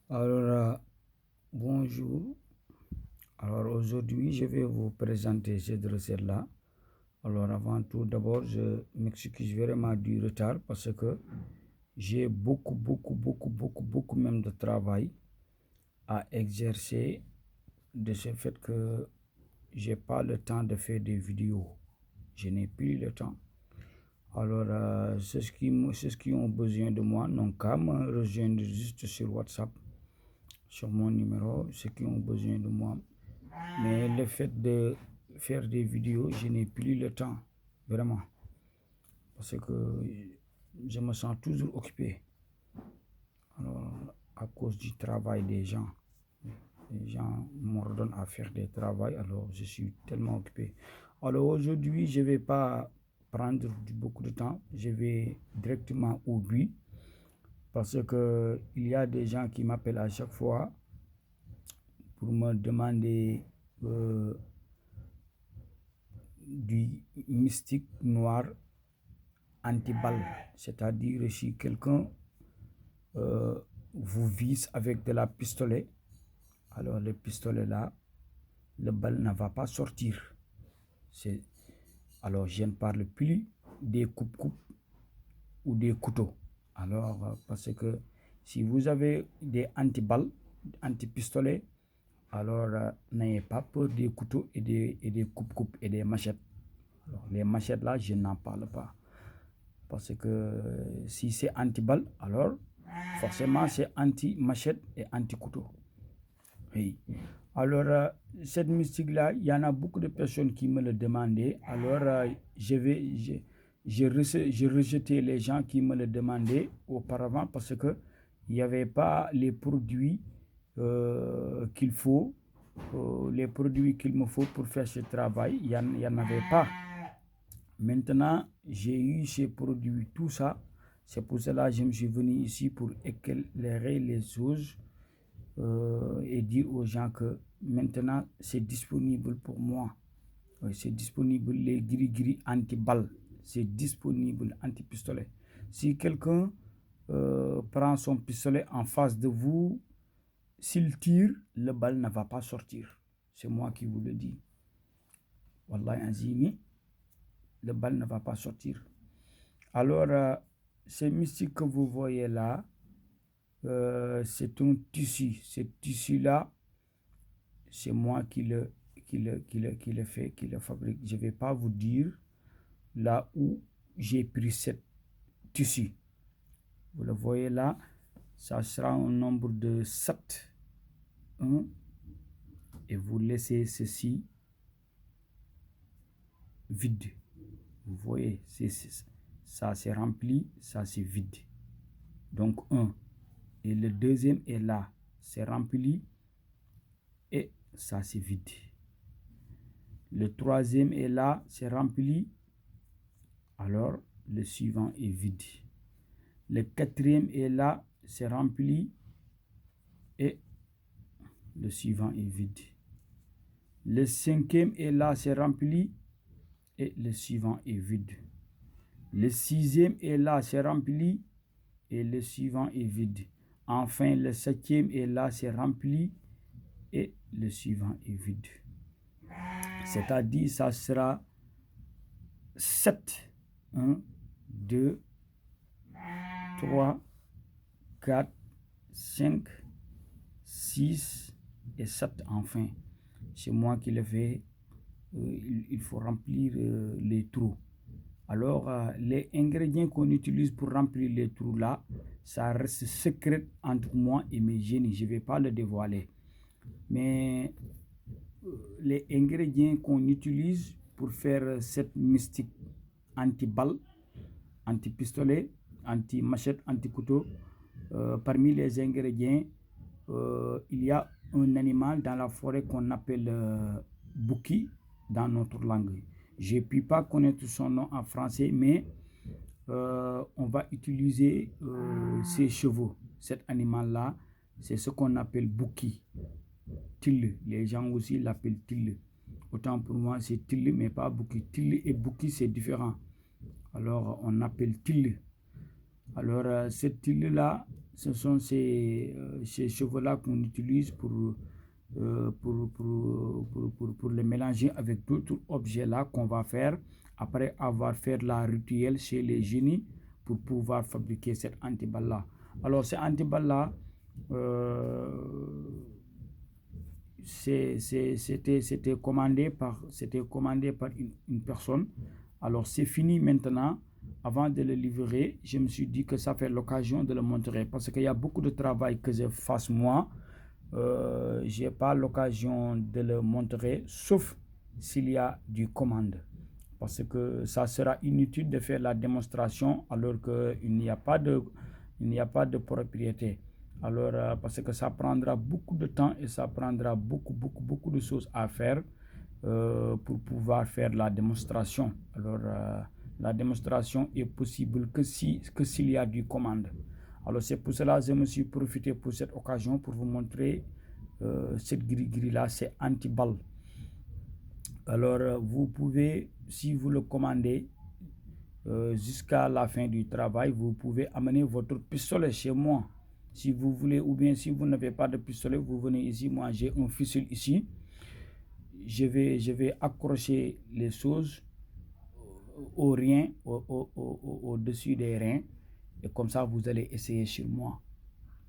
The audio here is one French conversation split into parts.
Alors, bonjour. Alors, aujourd'hui, je vais vous présenter cette recette-là. Alors, avant tout, d'abord, je m'excuse vraiment du retard parce que j'ai beaucoup même de travail à exercer de ce fait que j'ai pas le temps de faire des vidéos. Je n'ai plus le temps. Alors, ceux qui ont besoin de moi n'ont qu'à me rejoindre juste sur WhatsApp, sur mon numéro, ceux qui ont besoin de moi. Mais le fait de faire des vidéos, je n'ai plus le temps, vraiment. Parce que je me sens toujours occupé. Alors, à cause du travail des gens. Les gens m'ordonnent à faire des travaux, alors je suis tellement occupé. Alors aujourd'hui, je ne vais pas prendre beaucoup de temps, je vais directement au but. Parce qu'il y a des gens qui m'appellent à chaque fois pour me demander du mystique noir anti-balle. C'est-à-dire si quelqu'un vous vise avec de la pistolet, alors le pistolet là, le balle ne va pas sortir. Alors je ne parle plus des coupes-coupes ou des couteaux. Alors parce que si vous avez des anti-balles, anti-pistolets, alors n'ayez pas peur des couteaux et des coupes-coupes et des machettes. Alors, les machettes là, je n'en parle pas. Parce que si c'est anti-balle, alors forcément c'est anti-machette et anti-couteau. Oui. Alors, cette mystique-là, il y en a beaucoup de personnes qui me le demandaient. Alors, j'ai rejeté les gens qui me le demandaient auparavant parce qu'il n'y avait pas les produits qu'il faut, les produits qu'il me faut pour faire ce travail. Il n'y en avait pas. Maintenant, j'ai eu ces produits, tout ça. C'est pour cela que je me suis venu ici pour éclairer les choses et dire aux gens que maintenant c'est disponible pour moi. C'est disponible les gris-gris anti-balles. C'est disponible anti-pistolet. Si quelqu'un prend son pistolet en face de vous, s'il tire, le balle ne va pas sortir. C'est moi qui vous le dis. Wallahi azimi, le balle ne va pas sortir. Alors, ces mystiques que vous voyez là, c'est un tissu. Ce tissu-là, c'est moi qui le fait, qui le fabrique. Je ne vais pas vous dire là où j'ai pris cette tissu. Vous le voyez là, ça sera un nombre de 7. 1, et vous laissez ceci vide. Vous voyez, ça c'est rempli, ça c'est vide. Donc 1. Et le deuxième est là, c'est rempli et ça c'est vide. Le troisième est là, c'est rempli, alors le suivant est vide. Le quatrième est là, c'est rempli et le suivant est vide. Le cinquième est là, c'est rempli et le suivant est vide. Le sixième est là, c'est rempli et le suivant est vide. Enfin, le septième est là, c'est rempli et le suivant est vide. C'est-à-dire, ça sera 7. 1, 2, 3, 4, 5, 6 et 7 enfin. C'est moi qui le fais. Il faut remplir les trous. Alors, les ingrédients qu'on utilise pour remplir les trous là, ça reste secret entre moi et mes génies. Je ne vais pas le dévoiler. Mais les ingrédients qu'on utilise pour faire cette mystique anti-balle, anti-pistolet, anti-machette, anti-couteau, parmi les ingrédients, il y a un animal dans la forêt qu'on appelle bouki dans notre langue. Je ne puis pas connaître son nom en français, mais on va utiliser ses chevaux. Cet animal-là, c'est ce qu'on appelle bouki. Tille, les gens aussi l'appellent tille. Autant pour moi, c'est tille, mais pas bouki. Tille et bouki, c'est différent. Alors, on appelle tille. Alors, cette tille-là, ce sont ces cheveux-là qu'on utilise pour les mélanger avec d'autres objets-là qu'on va faire après avoir fait la rituel chez les génies pour pouvoir fabriquer cette antiballe-là. Alors, cette antiballe-là, c'était commandé par une personne. Alors, c'est fini maintenant. Avant de le livrer, je me suis dit que ça fait l'occasion de le montrer parce qu'il y a beaucoup de travail que je fasse moi. Je n'ai pas l'occasion de le montrer, sauf s'il y a du commande. Parce que ça sera inutile de faire la démonstration alors qu'il n'y a pas de propriété. Alors, parce que ça prendra beaucoup de temps et ça prendra beaucoup de choses à faire pour pouvoir faire la démonstration. Alors, la démonstration est possible que s'il y a du commande. Alors, c'est pour cela que je me suis profité pour cette occasion pour vous montrer cette gris-gris-là, c'est anti-balle. Alors, vous pouvez, si vous le commandez, jusqu'à la fin du travail, vous pouvez amener votre pistolet chez moi. Si vous voulez, ou bien si vous n'avez pas de pistolet, vous venez ici. Moi, j'ai un fusil ici. Je vais accrocher les choses aux reins, au-dessus des reins. Et comme ça, vous allez essayer sur moi.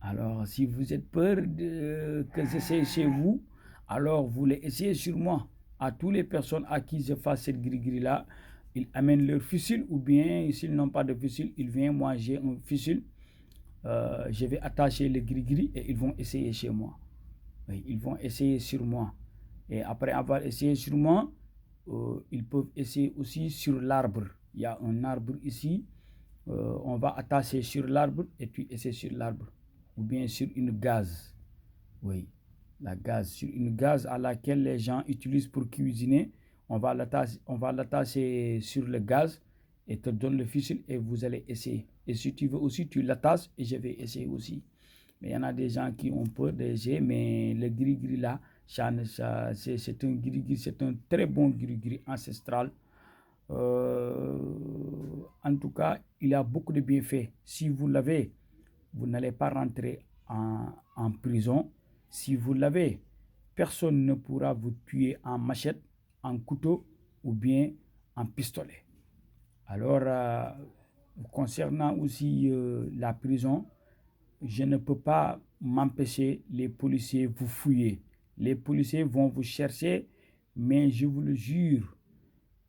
Alors, si vous êtes peur que j'essaie chez vous, alors vous les essayez sur moi. À toutes les personnes à qui je fasse cette gris-gris-là, ils amènent leur fusil ou bien s'ils n'ont pas de fusil, ils viennent, moi j'ai un fusil. Je vais attacher le gris-gris et ils vont essayer chez moi. Oui, ils vont essayer sur moi. Et après avoir essayé sur moi, ils peuvent essayer aussi sur l'arbre. Il y a un arbre ici. On va attacher sur l'arbre et puis essayer sur l'arbre. Ou bien sur une gaz. Oui, la gaz. Sur une gaz à laquelle les gens utilisent pour cuisiner. On va l'attacher sur le gaz et te donne le fusil et vous allez essayer. Et si tu veux aussi, tu l'attaches et je vais essayer aussi. Mais il y en a des gens qui ont peur des jets, mais le gris-gris là, c'est un gris-gris, c'est un très bon gris-gris ancestral. En tout cas, il a beaucoup de bienfaits. Si vous l'avez, vous n'allez pas rentrer en prison. Si vous l'avez, personne ne pourra vous tuer en machette, en couteau ou bien en pistolet. Alors, concernant aussi la prison, je ne peux pas m'empêcher, les policiers vous fouiller. Les policiers vont vous chercher, mais je vous le jure,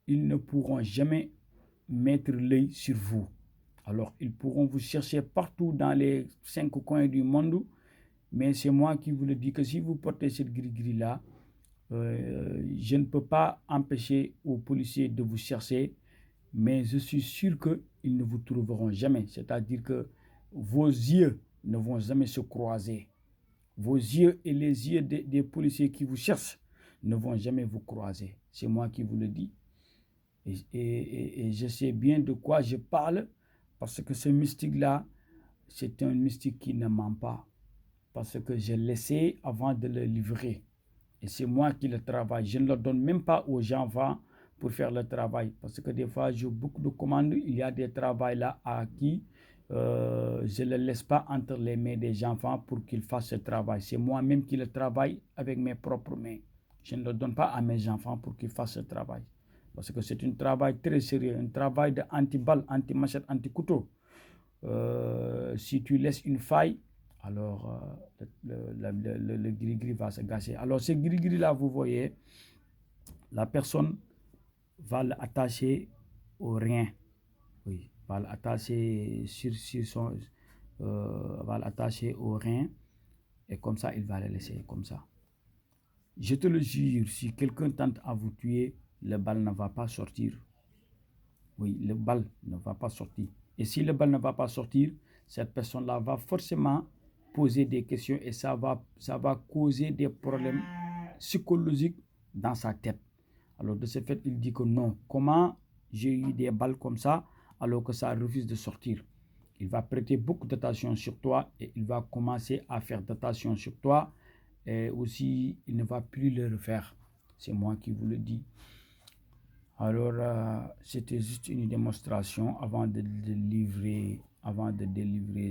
ils ne pourront jamais mettre l'œil sur vous. Alors, ils pourront vous chercher partout dans les 5 coins du monde, mais c'est moi qui vous le dis que si vous portez cette gris-gris-là, je ne peux pas empêcher aux policiers de vous chercher, mais je suis sûr qu'ils ne vous trouveront jamais. C'est-à-dire que vos yeux ne vont jamais se croiser. Vos yeux et les yeux des policiers qui vous cherchent ne vont jamais vous croiser. C'est moi qui vous le dis. Et je sais bien de quoi je parle, parce que ce mystique-là, c'est un mystique qui ne ment pas. Parce que j'ai laissé avant de le livrer. Et c'est moi qui le travaille. Je ne le donne même pas aux gens pour faire le travail. Parce que des fois, j'ai beaucoup de commandes. Il y a des travaux là à qui je ne le laisse pas entre les mains des enfants pour qu'ils fassent ce travail. C'est moi-même qui le travaille avec mes propres mains. Je ne le donne pas à mes enfants pour qu'ils fassent ce travail. Parce que c'est un travail très sérieux, un travail de anti-balle, anti-machette, anti-couteau. Si tu laisses une faille, alors le gris-gris va se gâcher. Alors ce gris-gris-là, vous voyez, la personne va l'attacher au rein. Oui, va l'attacher va l'attacher au rein et comme ça, il va le laisser comme ça. Je te le jure, si quelqu'un tente à vous tuer, le balle ne va pas sortir. Oui, le balle ne va pas sortir. Et si le balle ne va pas sortir, cette personne-là va forcément poser des questions et ça va causer des problèmes psychologiques dans sa tête. Alors de ce fait, il dit que non, comment j'ai eu des balles comme ça alors que ça refuse de sortir. Il va prêter beaucoup d'attention sur toi et il va commencer à faire d'attention sur toi et aussi il ne va plus le refaire. C'est moi qui vous le dis. Alors, c'était juste une démonstration avant de délivrer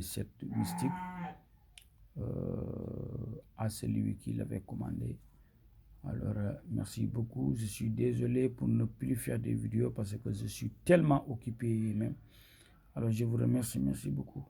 cette mystique. à celui qui l'avait commandé. Alors, merci beaucoup. Je suis désolé pour ne plus faire des vidéos parce que je suis tellement occupé même. Alors, je vous remercie. Merci beaucoup.